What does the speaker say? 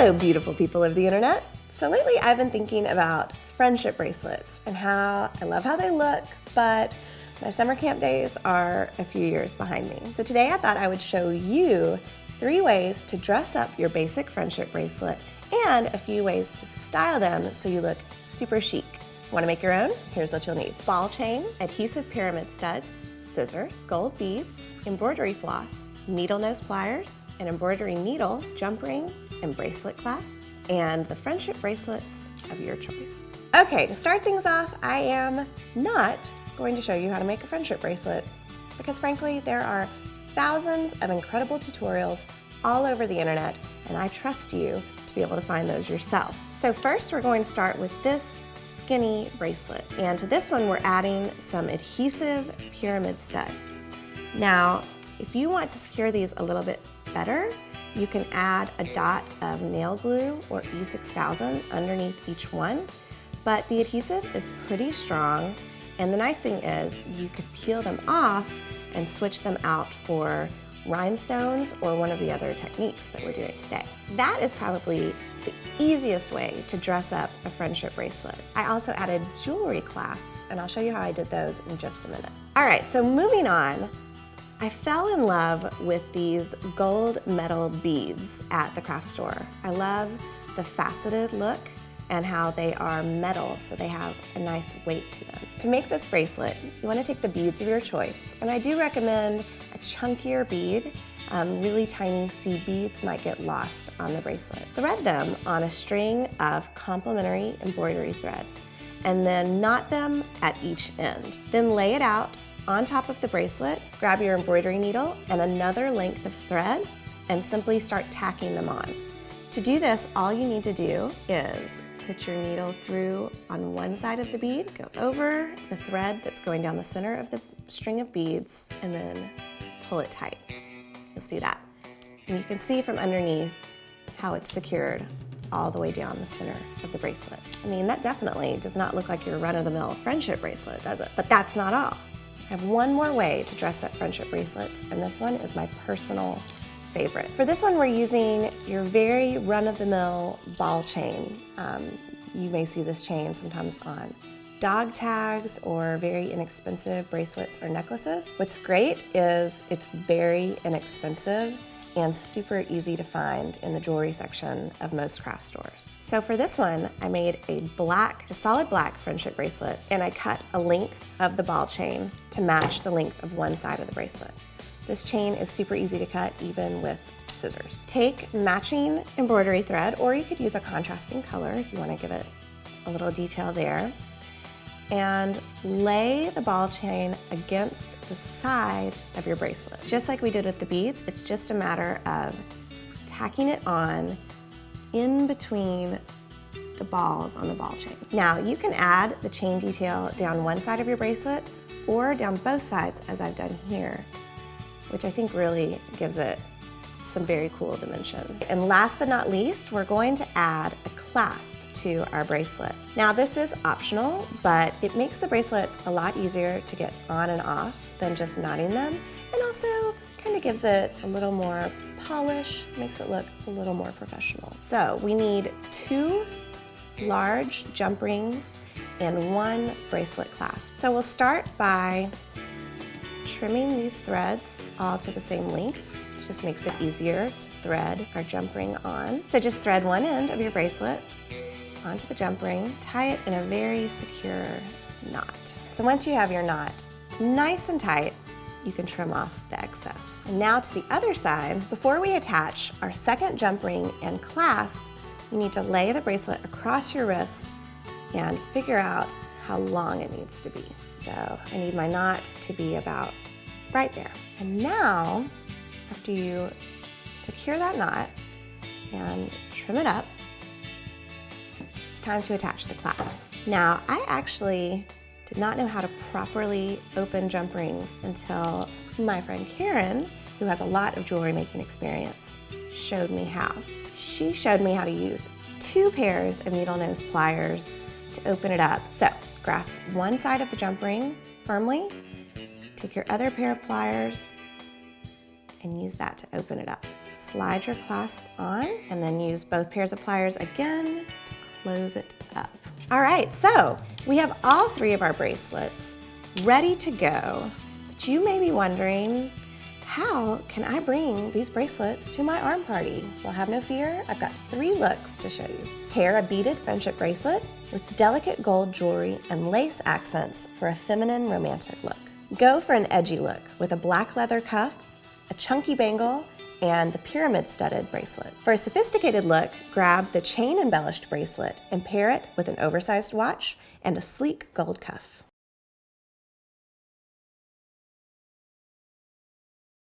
Hello, beautiful people of the internet. So lately I've been thinking about friendship bracelets and how I love how they look, but my summer camp days are a few years behind me. So today I thought I would show you 3 ways to dress up your basic friendship bracelet and a few ways to style them so you look super chic. Want to make your own? Here's what you'll need. Ball chain, adhesive pyramid studs, scissors, gold beads, embroidery floss, needle nose pliers, an embroidery needle, jump rings, and bracelet clasps, and the friendship bracelets of your choice. Okay, to start things off, I am not going to show you how to make a friendship bracelet because frankly, there are thousands of incredible tutorials all over the internet, and I trust you to be able to find those yourself. So first, we're going to start with this skinny bracelet, and to this one, we're adding some adhesive pyramid studs. Now, if you want to secure these a little bit better, you can add a dot of nail glue or E6000 underneath each one, but the adhesive is pretty strong, and the nice thing is you could peel them off and switch them out for rhinestones or one of the other techniques that we're doing today. That is probably the easiest way to dress up a friendship bracelet. I also added jewelry clasps, and I'll show you how I did those in just a minute. All right, so moving on, I fell in love with these gold metal beads at the craft store. I love the faceted look and how they are metal, so they have a nice weight to them. To make this bracelet, you want to take the beads of your choice, and I do recommend a chunkier bead. Really tiny seed beads might get lost on the bracelet. Thread them on a string of complementary embroidery thread, and then knot them at each end. Then lay it out on top of the bracelet, grab your embroidery needle and another length of thread, and simply start tacking them on. To do this, all you need to do is put your needle through on one side of the bead, go over the thread that's going down the center of the string of beads, and then pull it tight. You'll see that. And you can see from underneath how it's secured all the way down the center of the bracelet. I mean, that definitely does not look like your run-of-the-mill friendship bracelet, does it? But that's not all. I have one more way to dress up friendship bracelets, and this one is my personal favorite. For this one, we're using your very run-of-the-mill ball chain. You may see this chain sometimes on dog tags or very inexpensive bracelets or necklaces. What's great is it's very inexpensive and super easy to find in the jewelry section of most craft stores. So for this one, I made a solid black friendship bracelet, and I cut a length of the ball chain to match the length of one side of the bracelet. This chain is super easy to cut even with scissors. Take matching embroidery thread, or you could use a contrasting color if you want to give it a little detail there, and lay the ball chain against the side of your bracelet. Just like we did with the beads, it's just a matter of tacking it on in between the balls on the ball chain. Now, you can add the chain detail down one side of your bracelet or down both sides, as I've done here, which I think really gives it some very cool dimension. And last but not least, we're going to add a clasp to our bracelet. Now, this is optional, but it makes the bracelets a lot easier to get on and off than just knotting them, and also kind of gives it a little more polish, makes it look a little more professional. So we need 2 large jump rings and 1 bracelet clasp. So we'll start by trimming these threads all to the same length. It just makes it easier to thread our jump ring on. So just thread one end of your bracelet onto the jump ring, tie it in a very secure knot. So once you have your knot nice and tight, you can trim off the excess. And now to the other side, before we attach our second jump ring and clasp, you need to lay the bracelet across your wrist and figure out how long it needs to be. So I need my knot to be about right there. And now, after you secure that knot and trim it up, it's time to attach the clasp. Now, I actually did not know how to properly open jump rings until my friend Karen, who has a lot of jewelry making experience, showed me how. She showed me how to use 2 pairs of needle nose pliers to open it up. So grasp one side of the jump ring firmly, take your other pair of pliers, and use that to open it up. slide your clasp on and then use both pairs of pliers again to close it up. All right, so we have all 3 of our bracelets ready to go, but you may be wondering, how can I bring these bracelets to my arm party? Well, have no fear, I've got 3 looks to show you. Pair a beaded friendship bracelet with delicate gold jewelry and lace accents for a feminine romantic look. Go for an edgy look with a black leather cuff, a chunky bangle, and the pyramid-studded bracelet. For a sophisticated look, grab the chain embellished bracelet and pair it with an oversized watch and a sleek gold cuff.